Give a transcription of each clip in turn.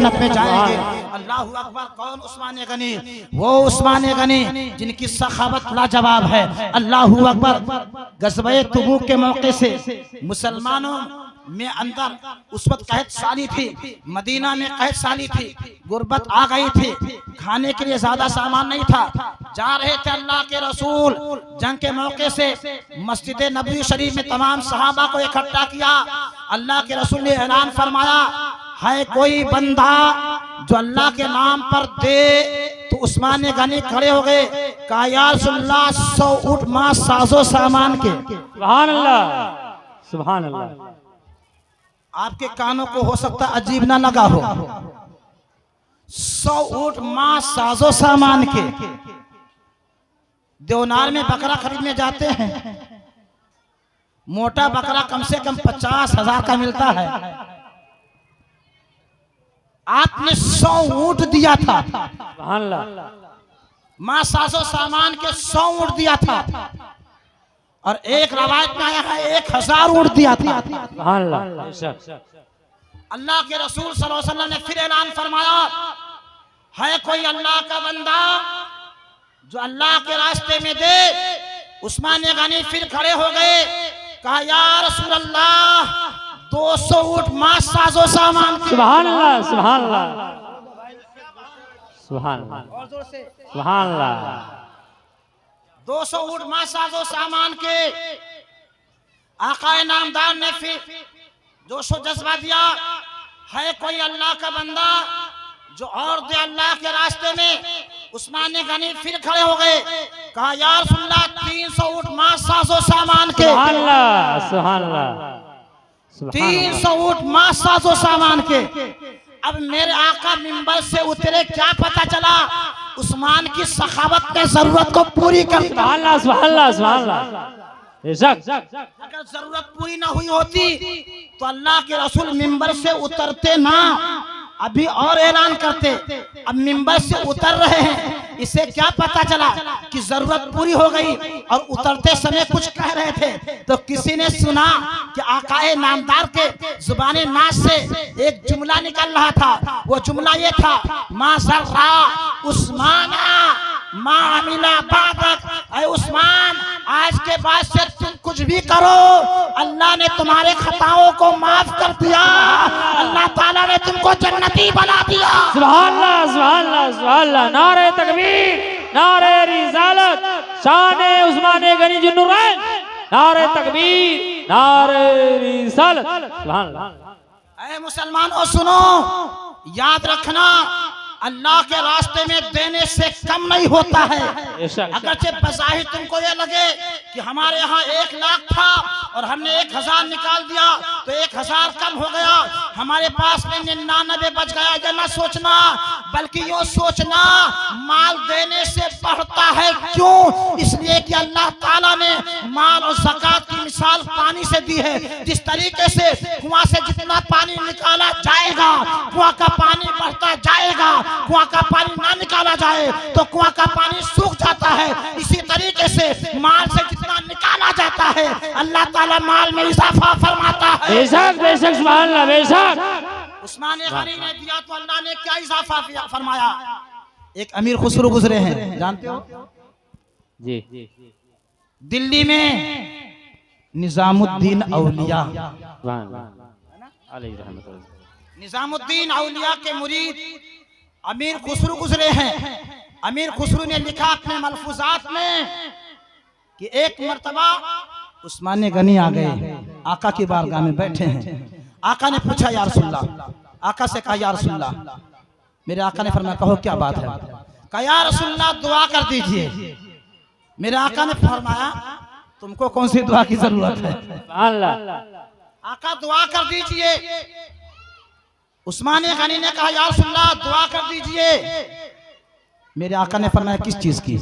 जन्नत में जाएंगे। अल्लाह अकबर। कौन? उस्मान गनी। वो उस्मान गनी जिनकी सखावत लाजवाब है। अल्लाह अकबर। गज़वे तबूक के मौके से मुसलमानों में अंदर उस वक्त कहत साली थी, मदीना में कहत साली थी, गुर्बत आ गई थी, खाने के लिए ज्यादा सामान नहीं था। जा रहे थे अल्लाह के रसूल जंग के मौके से मस्जिद नबवी शरीफ में तमाम सहाबा को इकट्ठा किया। अल्लाह के रसूल ने ऐलान फरमाया, है कोई बंदा जो अल्लाह के नाम पर दे? तो उस्मान गनी खड़े हो गए, कहा या रसूलल्लाह 100 ऊंट मां साजो सामान के। सुभान अल्लाह, सुभान अल्लाह। आपके कानों को हो सकता अजीब ना लगा हो, 100 ऊंट मां साजो सामान के। देवनार में बकरा खरीदने जाते हैं, मोटा बकरा कम से कम 50,000 का मिलता है। आपने 100 ऊंट दिया था, सुभान अल्लाह। मां साजो सामान के 100 ऊंट दिया था। और एक रवायत में आया है 1000 ऊंट दिया था। सुभान अल्लाह। अल्लाह के रसूल सल्लल्लाहु अलैहि वसल्लम ने फिर ऐलान फरमाया, है कोई अल्लाह का बंदा जो अल्लाह के रास्ते में दे? उस्मान गनी फिर खड़े हो गए, कहा या रसूल अल्लाह 200 ऊंट मां साजो सामान। सुभान अल्लाह, सुभान अल्लाह, सुभान अल्लाह, सुभान अल्लाह। 200 ऊंट मां साजो सामान के। आकाए नामदार ने फिर जोशो जज्बा दिया, है कोई अल्लाह का बंदा जो और दे अल्लाह के रास्ते में? उस्मान गनी फिर खड़े हो गए, कहा या रसूलल्लाह 300 ऊंट मां साजो सामान के। सुभान अल्लाह, सुभान अल्लाह। 300 ऊंट मां साजो सामान के। अब मेरे आका मिंबर से उतरे, क्या पता चला उस्मान की सखावत ने जरूरत को पूरी कर। सुभान अल्लाह, सुभान अल्लाह, सुभान अल्लाह। अगर जरूरत पूरी ना हुई होती तो अल्लाह के रसूल मिंबर से उतरते ना, अभी और ऐलान करते। अब मिंबर से उतर रहे हैं, इसे क्या पता चला कि जरूरत पूरी हो गई और उतरते समय कुछ कह रहे थे। तो किसी ने सुना कि आकाए नामदार के जुबाने नाज से एक जुमला निकल रहा था। वो जुमला ये था, मा ज़र्रा उस्माना मा अमिला बादक। ऐ उस्मान, आज के बाद से तुम कुछ भी करो, अल्लाह ने तुम्हारे खताओं को माफ कर दिया, अल्लाह ताला ने तुमको जन्नती बना दिया। सुभान अल्लाह, सुभान अल्लाह, सुभान अल्लाह। नारे तकबीर, नारे रिसालत, शान उस्मान गनी जुन्नुरैन। नारे तकबीर, नारे रिसालत। सुभान अल्लाह। ऐ मुसलमानों सुनो, याद रखना अल्लाह के रास्ते में देने से कम नहीं होता है। अगरचे बज़ाहिर तुमको ये लगे कि हमारे यहाँ 1 लाख था और हमने 1000 निकाल दिया तो 1000 कम हो गया, हमारे पास में 99 बच गया, ये ना सोचना, बल्कि यो सोचना माल देने से बढ़ता है। क्यों? इसलिए कि अल्लाह ताला ने माल और ज़कात की मिसाल पानी से दी है। जिस तरीके से कुआं से जितना पानी निकाला जाएगा, कुआं का पानी बढ़ता जाएगा, कुआं का पानी ना निकाला जाए तो कुआं का पानी सूख जाता है। इसी तरीके से माल से जितना निकाला जाता है, अल्लाह ताला माल में इजाफा फरमाता है। बेशक, बेशक, सुभान अल्लाह, बेशक। उस्मान गनी ने दिया तो अल्लाह ने क्या इजाफा फरमाया। एक अमीर खुसरो गुजरे हैं, जानते हो? जी। दिल्ली में निजामुद्दीन औलिया, निजामुद्दीन औलिया के मुरीद अमीर खुसरो गुजरे हैं। अमीर खुसरो ने लिखा अपने मलफूजात में कि एक मर्तबा उस्मान गनी आ गए, आका की बारगाह में बैठे हैं। आका ने पूछा या रसूलल्लाह, आका से कहा या रसूलल्लाह, मेरे आका ने फरमाया कहो क्या बात है। कहा या रसूलल्लाह दुआ कर दीजिए। मेरे आका ने फरमाया तुमको कौन सी दुआ की जरूरत है? आका दुआ कर दीजिए। उस्मान गनी ने कहा या रसूलल्लाह दुआ कर दीजिए। मेरे आका ने फरमाया किस चीज की?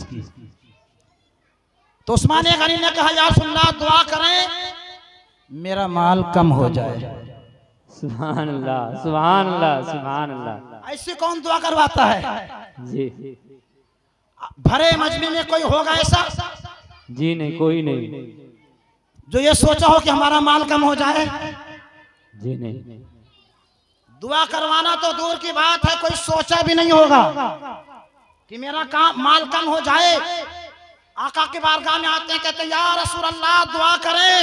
तो उस्मान गनी ने कहा या रसूलल्लाह दुआ करें मेरा माल कम हो जाए। सुभान अल्लाह, सुभान अल्लाह, सुभान अल्लाह। ऐसे कौन दुआ करवाता है? जी भरे मजमे में कोई होगा ऐसा? जी नहीं, कोई नहीं जो ये सोचा हो कि हमारा माल कम हो जाए। जी नहीं। दुआ करवाना तो दूर की बात है, कोई सोचा भी नहीं होगा कि मेरा काम माल कम हो जाए। आका के बारगाह में आते हैं, कहते हैं या रसूल अल्लाह दुआ करें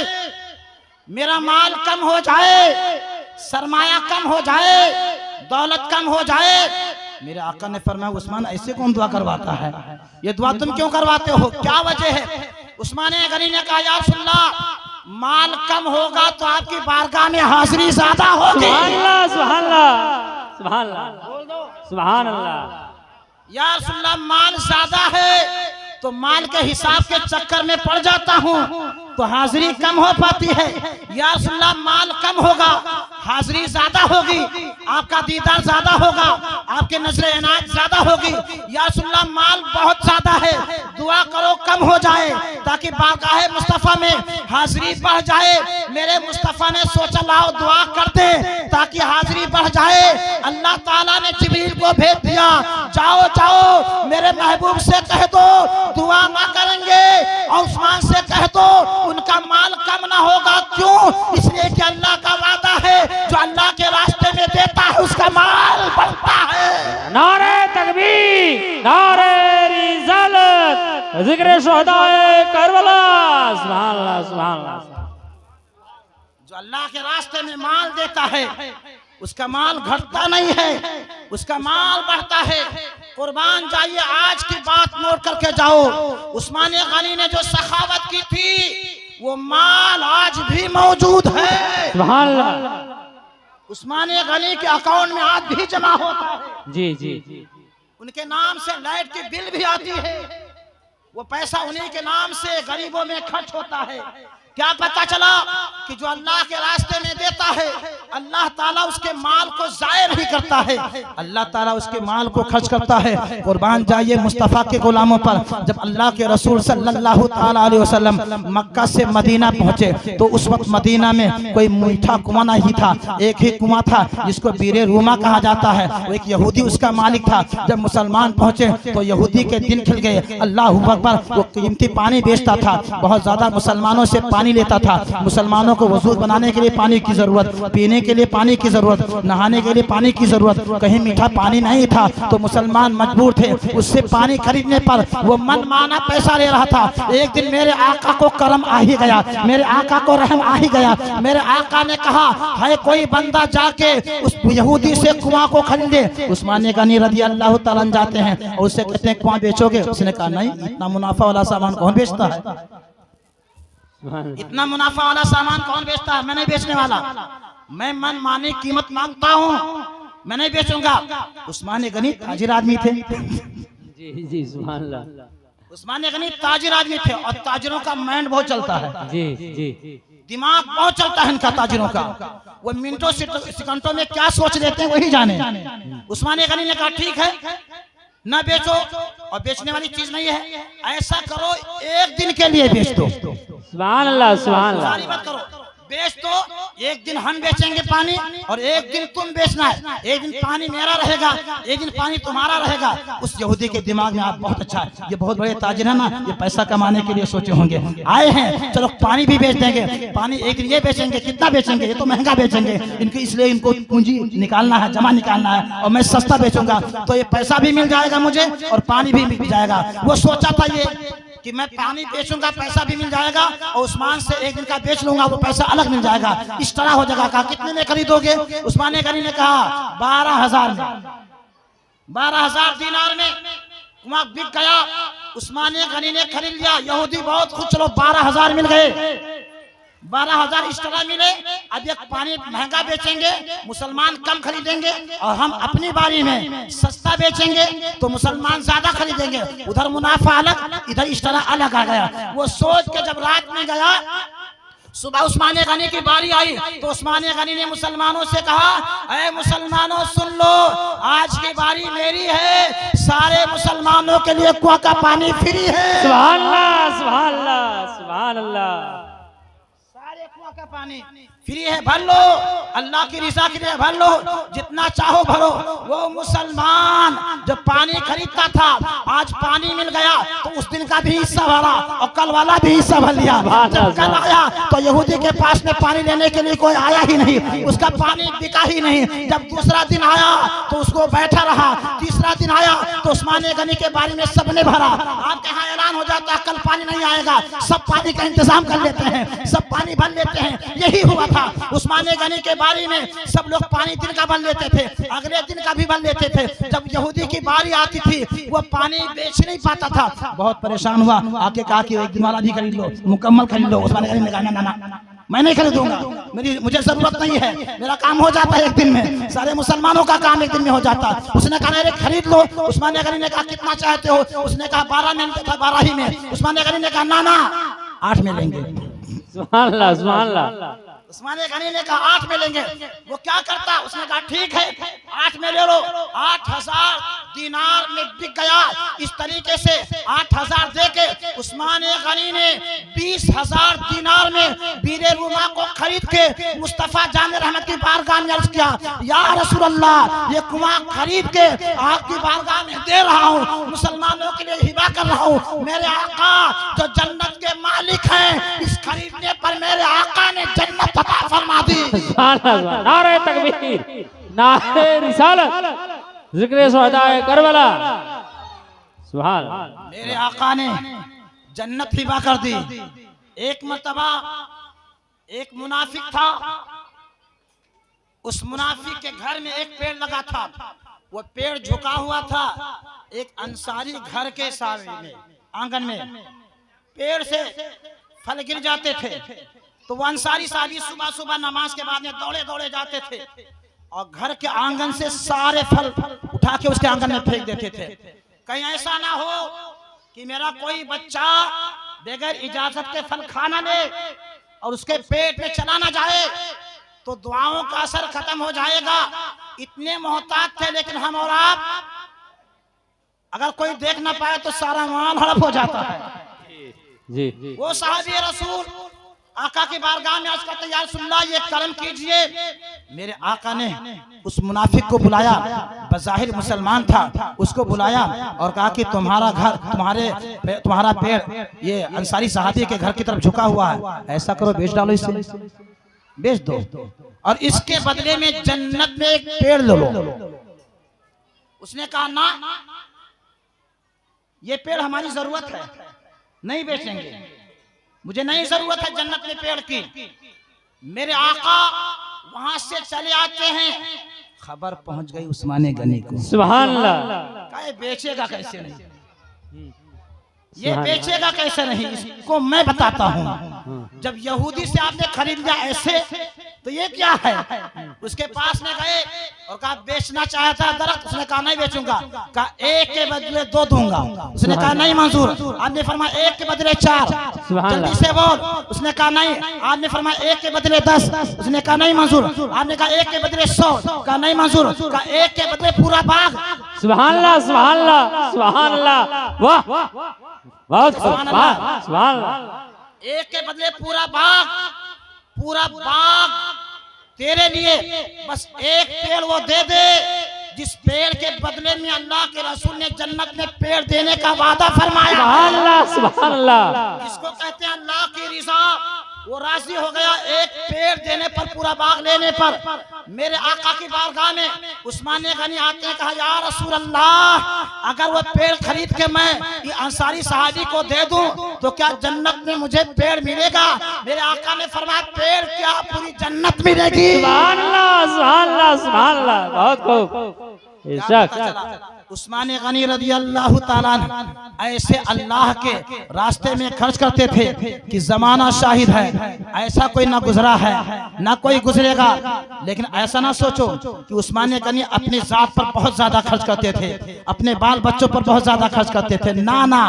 मेरा माल कम हो जाए, सरमाया कम हो जाए, दौलत कम हो जाए। मेरे आका ने फरमाया उस्मान ऐसे कौन दुआ करवाता है, ये दुआ तुम क्यों करवाते हो, क्या वजह है? उस्मान गनी ने कहा या रसूल अल्लाह माल कम होगा तो आपकी बारगाह में हाजिरी ज्यादा होगी। सुभान अल्लाह, सुभान अल्लाह, सुभान अल्लाह, सुभान अल्लाह। या रसूल अल्लाह माल ज्यादा है तो माल के हिसाब के चक्कर में पड़ जाता हूँ तो हाजिरी कम हो पाती है। या रसूल अल्लाह माल कम होगा हाजिरी ज्यादा होगी, आपका दीदार ज्यादा होगा, आपके नजरे इनायत ज्यादा होगी। या रसूल अल्लाह माल बहुत ज्यादा है, दुआ करो कम हो जाए ताकि बारगाह मुस्तफा में हाजिरी बढ़ जाए। मेरे मुस्तफा ने सोचा लाओ दुआ कर दे ताकि हाजिरी बढ़ जाए। अल्लाह ताला ने जिब्रील को भेज दिया, जाओ जाओ मेरे महबूब से कह दो दुआ ना करेंगे, और उस्मान से कह दो उनका माल कम ना होगा। क्यों? इसलिए कि अल्लाह का वादा है जो अल्लाह के रास्ते में देता है उसका माल बढ़ता है। नारे तकबीर, नारे रिसालत, जिक्र शुहदाए करबला। सुभान अल्लाह, सुभान अल्लाह। जो अल्लाह के रास्ते में माल देता है उसका माल घटता नहीं है, उसका माल बढ़ता है। कुर्बान जाइए, आज की बात नोट करके जाओ। उस्मान गनी ने जो सखावत की थी वो माल आज भी मौजूद है। सुभान अल्लाह। उस्मान गनी के अकाउंट में आज भी जमा होता है। जी जी जी। उनके नाम से लाइट की बिल भी आती है, वो पैसा उन्हीं के नाम से गरीबों में खर्च होता है। क्या पता चला कि जो अल्लाह के रास्ते में देता है अल्लाह ताला उसके माल को जाया नहीं करता है, अल्लाह ताला उसके माल को खर्च करता है। कुर्बान जाइए मुस्तफ़ा के गुलामों पर। जब अल्लाह के रसूल सल्लल्लाहु ताला अलैहि वसल्लम मक्का से मदीना पहुंचे तो उस वक्त मदीना में कोई मीठा कुआं नहीं था, एक ही कुआं था जिसको बीरे रूमा कहा जाता है। वो एक यहूदी उसका मालिक था। जब मुसलमान पहुंचे तो यहूदी के दिन खिल गए। अल्लाह अकबर। वो कीमती पानी बेचता था, बहुत ज्यादा मुसलमानों से पानी लेता था। मुसलमानों को वजू बनाने के लिए पानी की जरूरत, पीने के लिए पानी की जरूरत, नहाने के लिए पानी की जरूरत। कहीं मीठा पानी नहीं था तो मुसलमान मजबूर थे उससे पानी खरीदने पर वो मनमाना पैसा ले रहा था। एक दिन मेरे आका को करम आ ही गया, मेरे आका को रहम आ ही गया। मेरे आका ने कहा है कोई बंदा जाके उस यहूदी से कुआं को खरीदे। उस्मान गनी रज़ी अल्लाह तआला अन्हु जाते हैं और उससे कहते हैं कुआं बेचोगे? उसने कहा नहीं, इतना मुनाफा वाला सामान कौन बेचता है, इतना मुनाफा वाला सामान कौन बेचता है, मैं नहीं बेचने वाला, मैं मन माने कीमत मांगता हूँ, मैं नहीं बेचूंगा। उस्मान गनी ताजिर आदमी थे। जी जी, सुभान अल्लाह। उस्मान गनी ताजिर आदमी थे और ताजिरों का माइंड बहुत चलता है। जी जी, दिमाग बहुत चलता है इनका ताजिरों का। वो मिनटों सेकंडों में क्या सोच लेते हैं वही जाने। उस्मान गनी ने कहा ठीक है ना बेचो, और बेचने वाली चीज नहीं है, ऐसा करो एक दिन के लिए बेच दो। सुभान अल्लाह, सुभान अल्लाह। सारी बात करो, बेच दो, एक दिन हम बेचेंगे पानी और एक दिन तुम बेचना है। एक दिन पानी मेरा रहेगा, एक दिन पानी तुम्हारा रहेगा। उस यहूदी के दिमाग में आप बहुत अच्छा है, ये बहुत बड़े ताजिर है ना, ये पैसा कमाने के लिए सोचे होंगे, आए हैं चलो पानी भी बेच देंगे। पानी एक दिन ये बेचेंगे, कितना बेचेंगे, ये तो महंगा बेचेंगे इनके, इसलिए इनको पूंजी निकालना है, जमा निकालना है, और मैं सस्ता बेचूंगा तो ये पैसा भी मिल जाएगा मुझे और पानी भी मिल जाएगा। वो सोचा था ये कि मैं पानी बेचूंगा, पैसा भी मिल जाएगा, और उस्मान से एक दिन का बेच लूंगा, वो पैसा अलग मिल जाएगा, इस तरह हो जाएगा। कहा कितने में खरीदोगे? उस्मान गनी ने कहा 12,000 में, 12,000 दीनार में कुआं बिक गया। उस्मान गनी ने खरीद लिया। यहूदी बहुत खुश, चलो 12,000 मिल गए, 12,000 इस तरह मिले। अब ये पानी महंगा बेचेंगे, मुसलमान कम खरीदेंगे, और हम अपनी बारी में सस्ता बेचेंगे तो मुसलमान ज्यादा खरीदेंगे। उधर मुनाफा अलग, इधर इस तरह अलग आ गया। वो सोच के जब रात में गया, सुबह उस्मान गनी की बारी आई तो उस्मान गनी ने मुसलमानों से कहा, अरे मुसलमानों सुन लो, आज की बारी मेरी है, सारे मुसलमानों के लिए कुआं का पानी फ्री है। सुभान अल्लाह, सुभान अल्लाह, सुभान अल्लाह। कुआं का पानी फ्री है, भर लो, अल्लाह की रिजा के लिए भर लो, जितना चाहो भरो। वो मुसलमान जो पानी खरीदता था, आज पानी मिल गया तो उस दिन का भी हिस्सा भरा और कल वाला भी हिस्सा भर लिया। जब कल आया तो यहूदी के पास में पानी लेने के लिए कोई आया ही नहीं, उसका पानी बिका ही नहीं। जब दूसरा दिन आया तो उसको बैठा रहा, तीसरा दिन आया तो उस्मान गनी के बारे में सबने भरा। आपके यहाँ ऐलान हो जाता है कल पानी नहीं आएगा, सब पानी का इंतजाम कर लेते हैं, सब पानी भर लेते हैं। यही हुआ था उस्मान गनी के बारे में, सब लोग पानी दिन का भर लेते थे, अगले दिन का भी भर लेते थे। जब यहूदी की बारी आती थी वो पानी बेच नहीं पाता था, बहुत परेशान हुआ, आके कहा कि एक दिन वाला भी खरीद लो, मुकम्मल खरीद लो। उस्मान गनी ने कहा ना ना ना, मैं नहीं खरीदूंगा, मुझे जरूरत नहीं है, मेरा काम हो जाता है एक दिन में, सारे मुसलमानों का काम एक दिन में हो जाता। उसने कहा अरे खरीद लो। उस्मान गनी ने कहा कितना चाहते हो? उसने कहा 12 में, 12 ही में। उस्मान गनी ने कहा ना ना 8 में लेंगे। सुभान अल्लाह, सुभान अल्लाह। उस्मान गनी ने कहा 8 में लेंगे। वो क्या करता, उसने कहा ठीक है 8 में ले लो। 8000 दीनार में बिक गया। इस तरीके से 8000 देके उस्मान गनी ने 20000 दीनार में बीरे रूमा को खरीद के मुस्तफा जान रहमत की बारगाह में अर्ज किया, या रसूल अल्लाह, ये कुआं खरीद के आपकी बारगाह में दे रहा हूँ, मुसलमानों के लिए हिबा कर रहा हूँ। मेरे आका जो जन्नत के मालिक हैं, इस खरीदने पर मेरे आका ने जन्नत अता फरमा दी। नारे तकबीर, नारे रिसालत, जिक्र शुहदाए करबला। सुभान अल्लाह। मेरे आका ने जन्नत हिबा कर दी। एक मर्तबा एक मुनाफिक था, उस मुनाफिक के घर में एक पेड़ लगा था, वो पेड़ झुका हुआ था। एक अंसारी घर के सामने आंगन में पेड़ से फल गिर जाते थे, तो वो अंसारी साहबी सुबह सुबह नमाज के बाद में दौड़े दौड़े जाते थे और घर के आंगन से सारे फल उठा के उसके आंगन में फेंक देते थे। कहीं ऐसा ना हो कि मेरा कोई बच्चा बगैर इजाजत के फल खाना ले और उसके पेट में चला ना जाए, तो दुआओं का असर खत्म हो जाएगा। इतने मोहताज थे, लेकिन हम और आप अगर कोई देख ना पाए तो सारा माल हड़प हो जाता है। जी। वो साहबी रसूल आका की बारगाह में अर्ज करते, या रसूलल्लाह ये करम कीजिए। मेरे आका ने उस मुनाफिक को बुलाया, बज़ाहिर मुसलमान था, उसको बुलाया और कहा कि तुम्हारा घर, तुम्हारा पेड़ ये अंसारी सहाबी के घर की तरफ झुका हुआ है, ऐसा करो बेच डालो, इसे बेच दो और इसके बदले में जन्नत में एक पेड़ लो। उसने कहा ना, ये पेड़ हमारी जरूरत है, नहीं बेचेंगे, मुझे नहीं जरूरत है जन्नत में पेड़ की। मेरे आका वहां से चले आते हैं, खबर पहुंच गई उस्मान गनी को। सुभान अल्लाह। कहे बेचेगा कैसे नहीं, ये बेचेगा कैसे नहीं, इसको मैं बताता हूँ। जब यहूदी से आपने खरीद लिया ऐसे, तो ये क्या है? उसके पास में गए और कहा बेचना चाहता दरख्त, उसने कहा नहीं बेचूंगा। कहा 1 के बदले 2 दूंगा, उसने कहा नहीं मंजूर। आपने फरमाया 1 के बदले 4, जल्दी से बोल। उसने कहा नहीं। आपने फरमाया 1 के बदले 10, उसने कहा नहीं मंजूर। आपने कहा 1 के बदले 100, कहा नहीं मंजूर। कहा 1 के बदले पूरा बाग। सुभान अल्लाह, सुभान अल्लाह, सुभान अल्लाह, वाह बहुत सुभान अल्लाह। 1 के बदले पूरा बाग, पूरा बाग तेरे लिए, बस एक पेड़ वो दे दे जिस पेड़ के बदले में अल्लाह के रसूल ने जन्नत में पेड़ देने का वादा फरमाया। सुभान अल्लाह, सुभान अल्लाह। इसको कहते हैं अल्लाह की रिज़ा। वो राजी हो गया एक पेड़ देने पर, पूरा बाग लेने पर। मेरे आका की बारगाह में उस्मान गनी आते हैं, कहा या रसूल अल्लाह, अगर वो पेड़ खरीद के मैं ये अंसारी सहाबी को दे दूं तो क्या जन्नत में मुझे पेड़ मिलेगा? मेरे आका ने फरमाया पेड़ क्या, पूरी जन्नत मिलेगी। सुभान अल्लाह, सुभान अल्लाह, सुभान अल्लाह, बहुत खूब। उस्मान गनी रज़ी अल्लाह ताला अन्हु ऐसे अल्लाह के रास्ते में खर्च करते थे कि जमाना शाहिद है, ऐसा कोई ना गुजरा है ना कोई गुजरेगा। लेकिन ऐसा ना सोचो कि उस्मान गनी अपनी जात पर बहुत ज्यादा खर्च करते थे, अपने बाल बच्चों पर बहुत ज्यादा खर्च करते थे। ना ना,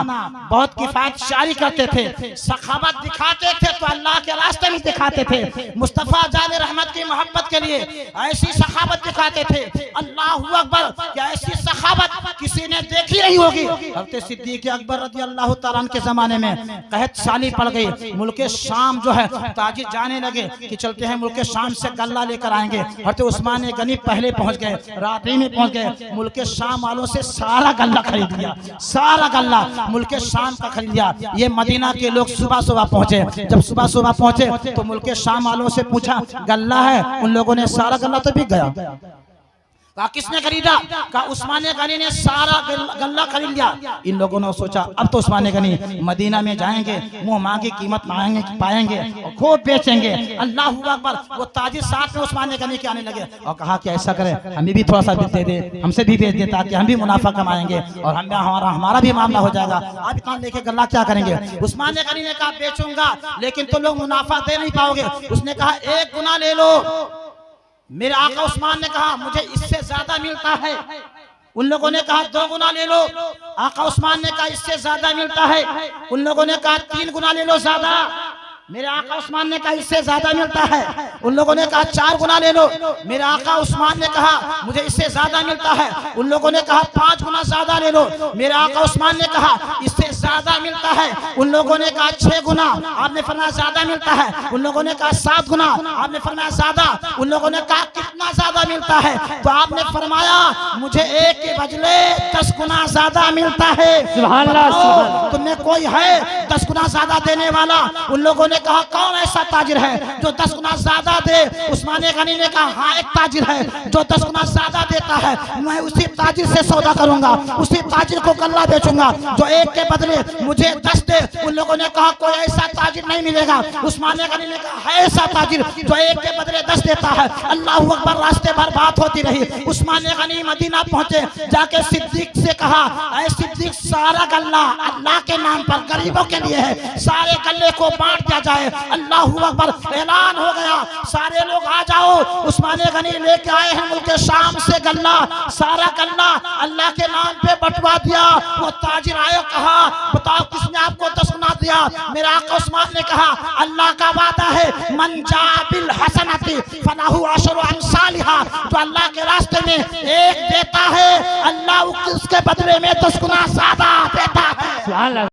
बहुत किफायत शारी करते थे, सखावत दिखाते थे तो अल्लाह के रास्ते में दिखाते थे। मुस्तफा जान रहमत की मोहब्बत के लिए ऐसी सखावत दिखाते थे। अल्लाहू अकबर। पर क्या ऐसी सखावत किसी ने देखी नहीं होगी। हज़रत सिद्दीक़ अकबर रज़ी अल्लाह तआला अन्हु के जमाने में कहत साली पड़ गई, मुल्क शाम जो है ताजिर जाने लगे कि चलते हैं मुल्क शाम से गल्ला लेकर आएंगे। हज़रत उस्मान गनी पहले पहुंच गए, रात्रि में पहुंच गए, मुल्क शाम वालों से सारा गल्ला खरीद लिया, सारा गल्ला मुल्क शाम का खरीद लिया। ये मदीना के लोग सुबह सुबह पहुंचे, जब सुबह सुबह पहुंचे तो मुल्क शाम वालों से पूछा गल्ला है, उन लोगों ने सारा गल्ला तो बिक गया। कहा किसने खरीदा? कहा उस्मान गनी ने सारा गल्ला खरीद लिया। इन लोगों ने सोचा अब तो उस्मान गनी मदीना में जाएंगे, मुंह मांगी कीमत पाएंगे और खूब बेचेंगे। अल्लाह अकबर। वो ताजिर साथ में उस्मान गनी के आने लगे और कहा कि ऐसा करें हमें भी थोड़ा सा दे दे, हमसे भी बेच दे ताकि हम भी मुनाफा कमाएंगे और हमारा भी मामला हो जाएगा। आप इतना लेके गल्ला क्या करेंगे? उस्मान गनी ने कहा बेचूंगा लेकिन तो लोग मुनाफा दे नहीं पाओगे। उसने कहा 1 गुना ले लो। मेरे आका उस्मान ने कहा मुझे इससे ज्यादा मिलता है। उन लोगों ने कहा 2 गुना ले लो। आका उस्मान ने कहा इससे ज्यादा मिलता है। उन लोगों ने कहा 3 गुना ले लो ज्यादा। मेरे आका उस्मान ने कहा इससे ज्यादा मिलता है। उन लोगों ने कहा 4 गुना ले लो। मेरे आका उस्मान ने कहा मुझे इससे ज्यादा मिलता है। उन लोगों ने कहा 5 गुना ज्यादा ले लो। मेरे आका उस्मान ने कहा इससे ज्यादा मिलता है। उन लोगों ने कहा 6 गुना। आपने फरमाया ज्यादा मिलता है। उन लोगों ने कहा 7 गुना। आपने फरमाया ज्यादा। उन लोगों ने कहा कितना ज्यादा मिलता है? तो आपने फरमाया मुझे 1 के बदले 10 गुना ज्यादा मिलता है। सुभान अल्लाह। तुम्हें कोई है 10 गुना ज्यादा देने वाला? उन लोगों ने कहा कौन ऐसा ताजिर है जो 10 गुना ज्यादा दे? उस्मान गनी ने कहा हाँ एक ताजिर है जो 10 गुना ज्यादा देता है। मैं उसी ताजिर से सौदा करूंगा, उसी ताजिर को गल्ला बेचूंगा जो 1 के बदले मुझे 10 दे। उन लोगों ने कहा कोई ऐसा ताजिर नहीं मिलेगा। उस्मान गनी ने कहा है ऐसा ताजिर जो 1 के बदले 10 देता है। अल्लाह अकबर। रास्ते भर बात होती रही। उस्मान गनी मदीना पहुंचे, जाके सिद्दीक से कहा ऐ सिद्दीक सारा गल्ला अल्लाह के नाम पर गरीबों के लिए है, सारे गल्ले को बांट दिया जाए। अल्लाह अकबर। ऐलान हो गया सारे लोग आ जाओ। उस्मान गनी लेके आए हैं मुल्क शाम से गल्ला, सारा गल्ला अल्लाह के नाम पे बंटवा दिया। वो ताजिर आए, कहा बताओ किसने आपको 10 गुना दिया? मेरा आका उस्मान ने कहा अल्लाह का वादा है मन जा बिल हसनती फलाहु अशरु अमसालिहा। जो अल्लाह के रास्ते में 1 देता है अल्लाह उसके बदले में 10 गुना ज्यादा देता है।